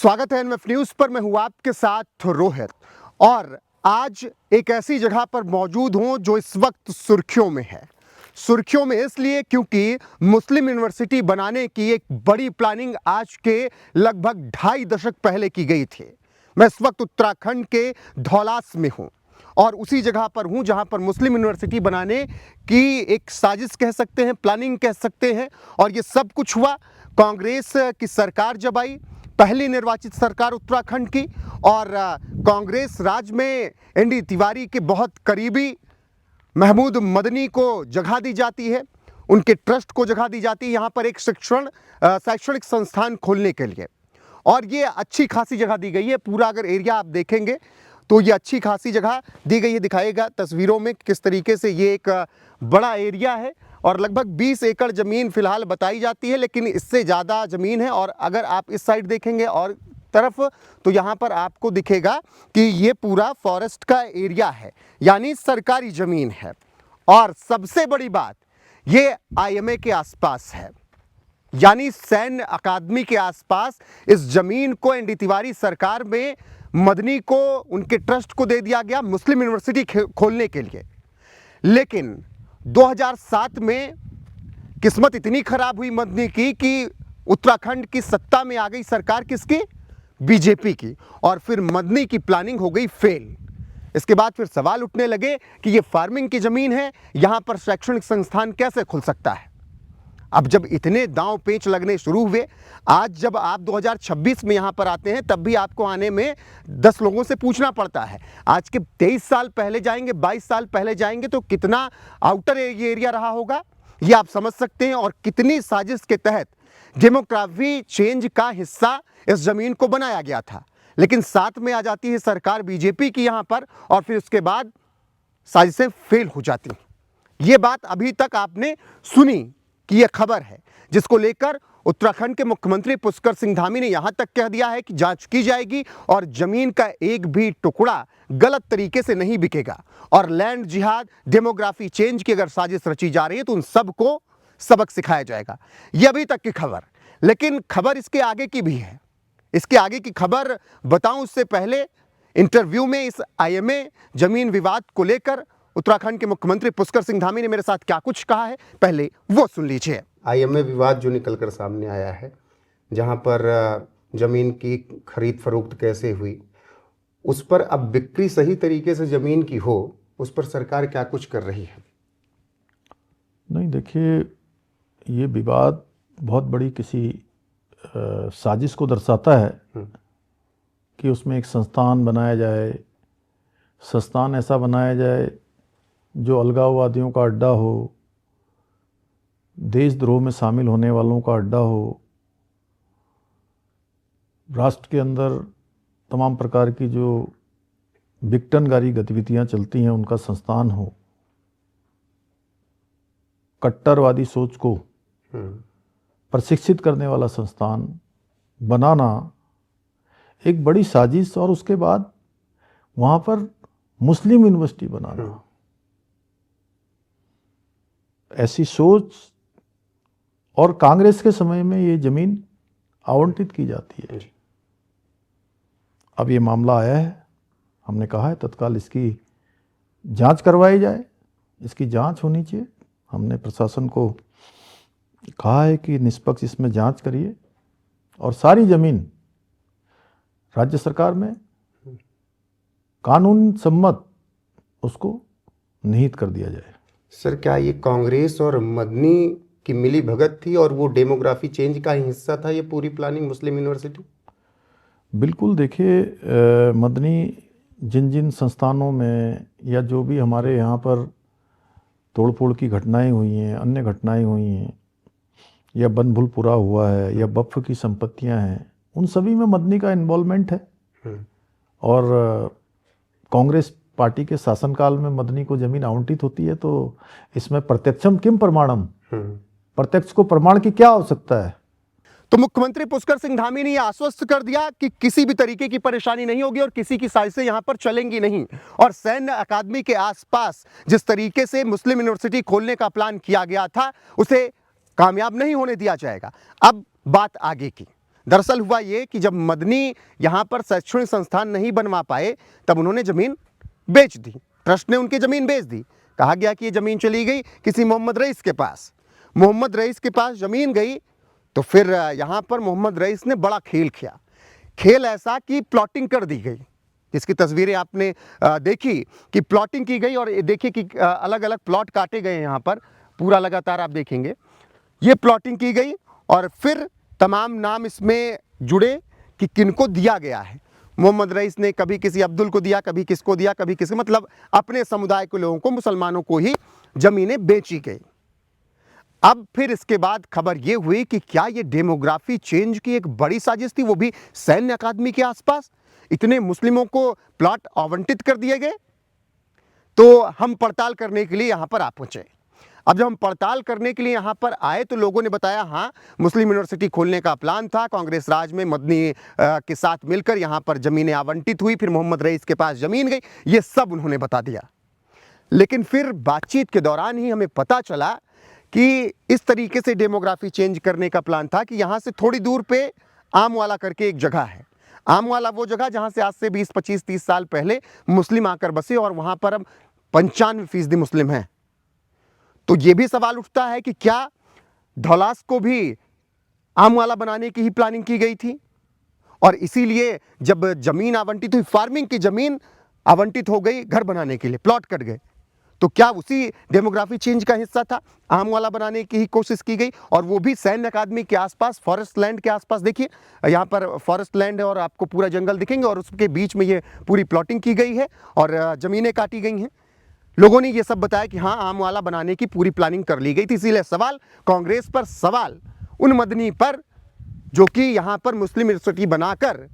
स्वागत है NF news पर। मैं हूं आपके साथ रोहित और आज एक ऐसी जगह पर मौजूद हूं जो इस वक्त सुर्खियों में है। सुर्खियों में इसलिए क्योंकि मुस्लिम यूनिवर्सिटी बनाने की एक बड़ी प्लानिंग आज के लगभग 2.5 दशक पहले की गई थी। मैं इस वक्त उत्तराखंड के धौलास में हूं और उसी जगह पर हूं जहां पर मुस्लिम यूनिवर्सिटी बनाने की एक साजिश कह सकते हैं, प्लानिंग कह सकते हैं। और ये सब कुछ हुआ कांग्रेस की सरकार जब आई, पहली निर्वाचित सरकार उत्तराखंड की, और कांग्रेस राज में एनडी तिवारी के बहुत करीबी महमूद मदनी को जगह दी जाती है, उनके ट्रस्ट को जगह दी जाती है यहाँ पर एक शैक्षणिक संस्थान खोलने के लिए। और ये अच्छी खासी जगह दी गई है। पूरा अगर एरिया आप देखेंगे तो ये अच्छी खासी जगह दी गई है। दिखाएगा तस्वीरों में किस तरीके से ये एक बड़ा एरिया है और लगभग 20 एकड़ ज़मीन फिलहाल बताई जाती है, लेकिन इससे ज़्यादा ज़मीन है। और अगर आप इस साइड देखेंगे और तरफ तो यहाँ पर आपको दिखेगा कि ये पूरा फॉरेस्ट का एरिया है, यानी सरकारी ज़मीन है। और सबसे बड़ी बात, ये आईएमए के आसपास है, यानी सैन्य अकादमी के आसपास। इस ज़मीन को एनडी तिवारी सरकार में मदनी को, उनके ट्रस्ट को दे दिया गया मुस्लिम यूनिवर्सिटी खोलने के लिए। लेकिन 2007 में किस्मत इतनी खराब हुई मदनी की कि उत्तराखंड की सत्ता में आ गई सरकार किसकी? बीजेपी की। और फिर मदनी की प्लानिंग हो गई फेल। इसके बाद फिर सवाल उठने लगे कि ये फार्मिंग की ज़मीन है, यहाँ पर शैक्षणिक संस्थान कैसे खुल सकता है। अब जब इतने दांव पेच लगने शुरू हुए, आज जब आप 2026 में यहाँ पर आते हैं तब भी आपको आने में 10 लोगों से पूछना पड़ता है। आज के 23 साल पहले जाएंगे, 22 साल पहले जाएंगे तो कितना आउटर एरिया रहा होगा ये आप समझ सकते हैं। और कितनी साजिश के तहत डेमोग्राफी चेंज का हिस्सा इस ज़मीन को बनाया गया था। लेकिन साथ में आ जाती है सरकार बीजेपी की यहाँ पर, और फिर उसके बाद साजिशें फेल हो जाती हैं। ये बात अभी तक आपने सुनी कि यह खबर है, जिसको लेकर उत्तराखंड के मुख्यमंत्री पुष्कर सिंह धामी ने यहां तक कह दिया है कि जांच की जाएगी और जमीन का एक भी टुकड़ा गलत तरीके से नहीं बिकेगा। और लैंड जिहाद, डेमोग्राफी चेंज की अगर साजिश रची जा रही है तो उन सबको सबक सिखाया जाएगा। यह अभी तक की खबर, लेकिन खबर इसके आगे की भी है। इसके आगे की खबर बताऊं उससे पहले, इंटरव्यू में इस आईएमए जमीन विवाद को लेकर उत्तराखंड के मुख्यमंत्री पुष्कर सिंह धामी ने मेरे साथ क्या कुछ कहा है, पहले वो सुन लीजिए। आईएमए विवाद जो निकलकर सामने आया है, जहां पर जमीन की खरीद फरोख्त कैसे हुई, उस पर अब बिक्री सही तरीके से जमीन की हो, उस पर सरकार क्या कुछ कर रही है? नहीं, देखिए, ये विवाद बहुत बड़ी किसी साजिश को दर्शाता है कि उसमें एक संस्थान बनाया जाए, संस्थान ऐसा बनाया जाए जो अलगाववादियों का अड्डा हो, देशद्रोह में शामिल होने वालों का अड्डा हो, राष्ट्र के अंदर तमाम प्रकार की जो विघटनकारी गतिविधियां चलती हैं उनका संस्थान हो, कट्टरवादी सोच को प्रशिक्षित करने वाला संस्थान बनाना एक बड़ी साजिश। और उसके बाद वहाँ पर मुस्लिम यूनिवर्सिटी बनाना, ऐसी सोच। और कांग्रेस के समय में ये ज़मीन आवंटित की जाती है। अब ये मामला आया है, हमने कहा है तत्काल इसकी जांच करवाई जाए, इसकी जांच होनी चाहिए। हमने प्रशासन को कहा है कि निष्पक्ष इसमें जांच करिए और सारी ज़मीन राज्य सरकार में कानून सम्मत उसको निहित कर दिया जाए। सर, क्या ये कांग्रेस और मदनी की मिली भगत थी और वो डेमोग्राफी चेंज का ही हिस्सा था ये पूरी प्लानिंग मुस्लिम यूनिवर्सिटी? बिल्कुल। देखिए, मदनी जिन जिन संस्थानों में या जो भी हमारे यहाँ पर तोड़फोड़ की घटनाएं हुई हैं, अन्य घटनाएं हुई हैं, या बनभूल पूरा हुआ है, या वक्फ की संपत्तियां हैं, उन सभी में मदनी का इन्वॉल्वमेंट है। और कांग्रेस पार्टी के शासनकाल में मदनी को जमीन आवंटित होती है, तो इसमें प्रत्यक्षम किम प्रमाणम, प्रत्यक्ष को प्रमाण की क्या आवश्यकता है। तो मुख्यमंत्री पुष्कर सिंह धामी ने यह आश्वस्त कर दिया कि किसी भी तरीके की परेशानी नहीं होगी और किसी की साजिशें यहां पर चलेंगी नहीं। और सैन्य अकादमी के आसपास जिस तरीके से मुस्लिम यूनिवर्सिटी खोलने का प्लान किया गया था उसे कामयाब नहीं होने दिया जाएगा। अब बात आगे की, दरअसल हुआ ये कि जब मदनी यहाँ पर शैक्षणिक संस्थान नहीं बनवा पाए तब उन्होंने ज़मीन बेच दी, ट्रस्ट ने उनकी ज़मीन बेच दी। कहा गया कि ये ज़मीन चली गई किसी मोहम्मद रईस के पास। मोहम्मद रईस के पास ज़मीन गई तो फिर यहाँ पर मोहम्मद रईस ने बड़ा खेल किया। खेल ऐसा कि प्लॉटिंग कर दी गई, जिसकी तस्वीरें आपने देखी कि प्लॉटिंग की गई और देखिए कि अलग अलग प्लॉट काटे गए यहाँ पर, पूरा लगातार आप देखेंगे ये प्लॉटिंग की गई और फिर तमाम नाम इसमें जुड़े कि किनको दिया गया है। मोहम्मद रईस ने कभी किसी अब्दुल को दिया, कभी किसको दिया, कभी किसी, मतलब अपने समुदाय के लोगों को, मुसलमानों को ही ज़मीनें बेची गई। अब फिर इसके बाद खबर ये हुई कि क्या ये डेमोग्राफी चेंज की एक बड़ी साजिश थी, वो भी सैन्य अकादमी के आसपास इतने मुस्लिमों को प्लॉट आवंटित कर दिए गए। तो हम पड़ताल करने के लिए यहाँ पर आ पहुँचे। अब जब हम पड़ताल करने के लिए यहाँ पर आए तो लोगों ने बताया हाँ, मुस्लिम यूनिवर्सिटी खोलने का प्लान था, कांग्रेस राज में मदनी के साथ मिलकर यहाँ पर ज़मीनें आवंटित हुई, फिर मोहम्मद रईस के पास ज़मीन गई, ये सब उन्होंने बता दिया। लेकिन फिर बातचीत के दौरान ही हमें पता चला कि इस तरीके से डेमोग्राफी चेंज करने का प्लान था कि यहाँ से थोड़ी दूर पे आमवाला करके एक जगह है। आमवाला वो जगह जहाँ से आज से 20, 25, 30 साल पहले मुस्लिम आकर बसे और वहाँ पर अब 95% मुस्लिम हैं। तो ये भी सवाल उठता है कि क्या धौलास को भी आमवाला बनाने की ही प्लानिंग की गई थी और इसीलिए जब ज़मीन आवंटित हुई, फार्मिंग की ज़मीन आवंटित हो गई घर बनाने के लिए, प्लॉट कट गए, तो क्या उसी डेमोग्राफी चेंज का हिस्सा था? आमवाला बनाने की ही कोशिश की गई और वो भी सैन्य अकादमी के आसपास, फॉरेस्ट लैंड के आसपास। देखिए यहाँ पर फॉरेस्ट लैंड है और आपको पूरा जंगल दिखेंगे और उसके बीच में ये पूरी प्लॉटिंग की गई है और ज़मीनें काटी गई हैं। लोगों ने ये सब बताया कि हाँ, आमवाला बनाने की पूरी प्लानिंग कर ली गई थी। इसीलिए सवाल कांग्रेस पर, सवाल उन मदनी पर जो कि यहाँ पर मुस्लिम यूनिवर्सिटी बनाकर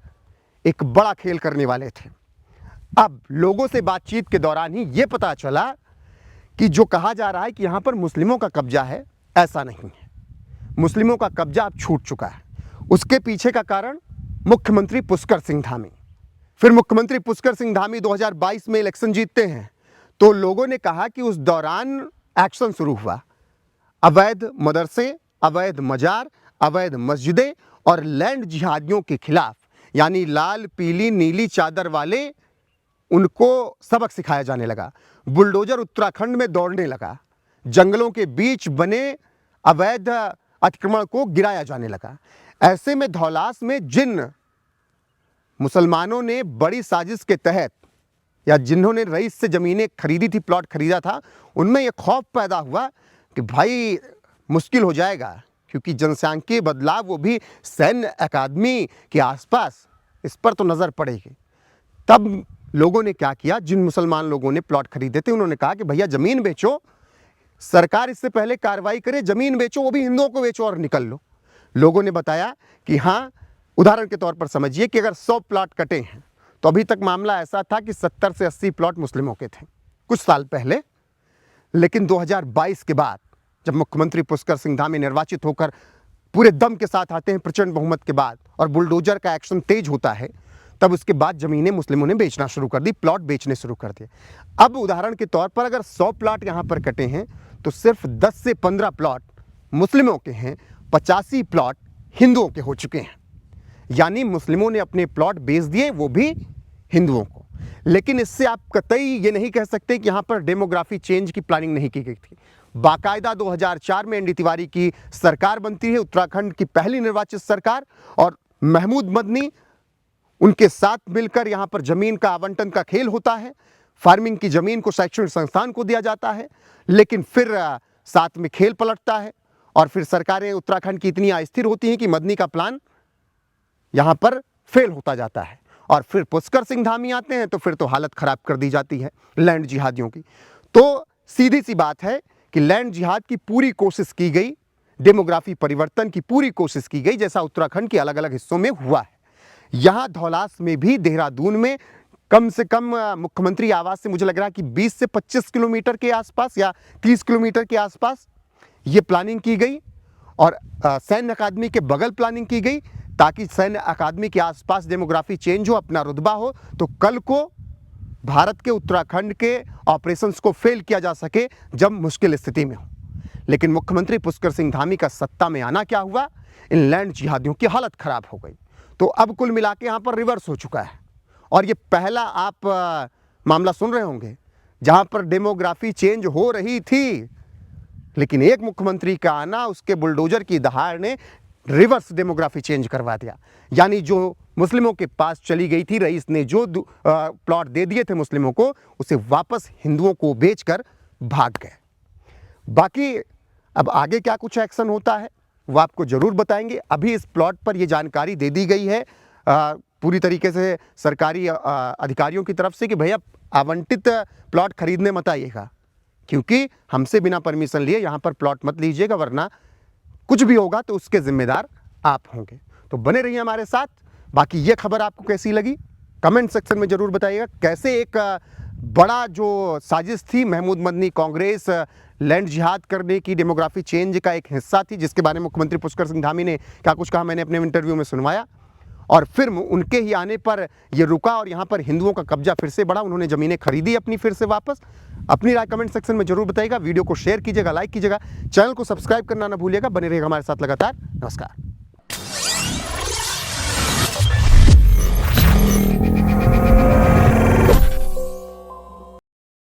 एक बड़ा खेल करने वाले थे। अब लोगों से बातचीत के दौरान ही ये पता चला कि जो कहा जा रहा है कि यहाँ पर मुस्लिमों का कब्जा है, ऐसा नहीं है। मुस्लिमों का कब्जा अब छूट चुका है। उसके पीछे का कारण मुख्यमंत्री पुष्कर सिंह धामी। फिर मुख्यमंत्री पुष्कर सिंह धामी 2022 में इलेक्शन जीतते हैं तो लोगों ने कहा कि उस दौरान एक्शन शुरू हुआ। अवैध मदरसे, अवैध मजार, अवैध मस्जिदें और लैंड जिहादियों के खिलाफ, यानी लाल, पीली, नीली चादर वाले, उनको सबक सिखाया जाने लगा। बुलडोजर उत्तराखंड में दौड़ने लगा। जंगलों के बीच बने अवैध अतिक्रमण को गिराया जाने लगा। ऐसे में धौलास में जिन मुसलमानों ने बड़ी साजिश के तहत या जिन्होंने रईस से ज़मीनें खरीदी थी, प्लॉट खरीदा था, उनमें यह खौफ पैदा हुआ कि भाई मुश्किल हो जाएगा, क्योंकि जनसांख्यिकीय बदलाव वो भी सैन्य अकादमी के आसपास, इस पर तो नज़र पड़ेगी। तब लोगों ने क्या किया, जिन मुसलमान लोगों ने प्लॉट खरीदे थे उन्होंने कहा कि भैया ज़मीन बेचो, सरकार इससे पहले कार्रवाई करे, ज़मीन बेचो, वो भी हिंदुओं को बेचो और निकल लो। लोगों ने बताया कि हाँ, उदाहरण के तौर पर समझिए कि अगर 100 प्लॉट कटे हैं तो अभी तक मामला ऐसा था कि 70 से 80 प्लॉट मुस्लिमों के थे कुछ साल पहले। लेकिन 2022 के बाद जब मुख्यमंत्री पुष्कर सिंह धामी निर्वाचित होकर पूरे दम के साथ आते हैं प्रचंड बहुमत के बाद और बुलडोजर का एक्शन तेज होता है, तब उसके बाद ज़मीनें मुस्लिमों ने बेचना शुरू कर दी, प्लॉट बेचने शुरू कर दिए। अब उदाहरण के तौर पर अगर 100 प्लॉट यहाँ पर कटे हैं तो सिर्फ 10 से 15 प्लॉट मुस्लिमों के हैं, 85 प्लॉट हिंदुओं के हो चुके हैं। यानी मुस्लिमों ने अपने प्लॉट बेच दिए, वो भी हिंदुओं को। लेकिन इससे आप कतई ये नहीं कह सकते कि यहाँ पर डेमोग्राफी चेंज की प्लानिंग नहीं की गई थी। बाकायदा 2004 में एनडी तिवारी की सरकार बनती है, उत्तराखंड की पहली निर्वाचित सरकार, और महमूद मदनी उनके साथ मिलकर यहाँ पर ज़मीन का आवंटन का खेल होता है। फार्मिंग की ज़मीन को शैक्षणिक संस्थान को दिया जाता है, लेकिन फिर साथ में खेल पलटता है और फिर सरकारें उत्तराखंड की इतनी अस्थिर होती हैं कि मदनी का प्लान यहाँ पर फेल होता जाता है और फिर पुष्कर सिंह धामी आते हैं तो फिर तो हालत ख़राब कर दी जाती है लैंड जिहादियों की। तो सीधी सी बात है कि लैंड जिहाद की पूरी कोशिश की गई, डेमोग्राफी परिवर्तन की पूरी कोशिश की गई, जैसा उत्तराखंड के अलग अलग हिस्सों में हुआ है। यहाँ धौलास में भी, देहरादून में कम से कम मुख्यमंत्री आवास से मुझे लग रहा है कि 20 से 25 किलोमीटर के आसपास या 30 किलोमीटर के आसपास ये प्लानिंग की गई और सैन्य अकादमी के बगल प्लानिंग की गई ताकि सैन्य अकादमी के आसपास डेमोग्राफी चेंज हो, अपना रुतबा हो, तो कल को भारत के उत्तराखंड के ऑपरेशंस को फेल किया जा सके जब मुश्किल स्थिति में हो। लेकिन मुख्यमंत्री पुष्कर सिंह धामी का सत्ता में आना क्या हुआ, इन लैंड जिहादियों की हालत खराब हो गई। तो अब कुल मिला के यहाँ पर रिवर्स हो चुका है। और ये पहला आप मामला सुन रहे होंगे जहाँ पर डेमोग्राफी चेंज हो रही थी, लेकिन एक मुख्यमंत्री का आना, उसके बुलडोजर की दहाड़ ने रिवर्स डेमोग्राफी चेंज करवा दिया। यानी जो मुस्लिमों के पास चली गई थी, रईस ने जो प्लॉट दे दिए थे मुस्लिमों को, उसे वापस हिंदुओं को बेचकर भाग गए। बाकी अब आगे क्या कुछ एक्शन होता है वो आपको ज़रूर बताएंगे। अभी इस प्लॉट पर ये जानकारी दे दी गई है पूरी तरीके से सरकारी अधिकारियों की तरफ से कि भैया आवंटित प्लॉट खरीदने मत आइएगा, क्योंकि हमसे बिना परमिशन लिए यहाँ पर प्लॉट मत लीजिएगा, वरना कुछ भी होगा तो उसके जिम्मेदार आप होंगे। तो बने रहिए हमारे साथ। बाकी ये खबर आपको कैसी लगी कमेंट सेक्शन में ज़रूर बताइएगा। कैसे एक बड़ा जो साजिश थी महमूद मदनी कांग्रेस लैंड जिहाद करने की, डेमोग्राफी चेंज का एक हिस्सा थी, जिसके बारे में मुख्यमंत्री पुष्कर सिंह धामी ने क्या कुछ कहा मैंने अपने इंटरव्यू में सुनवाया। और फिर उनके ही आने पर ये रुका और यहाँ पर हिंदुओं का कब्जा फिर से बढ़ा, उन्होंने ज़मीनें खरीदी अपनी फिर से वापस। अपनी राय कमेंट सेक्शन में जरूर बताइएगा। वीडियो को शेयर कीजिएगा, लाइक कीजिएगा, चैनल को सब्सक्राइब करना ना भूलिएगा। बने रहिएगा हमारे साथ लगातार। नमस्कार।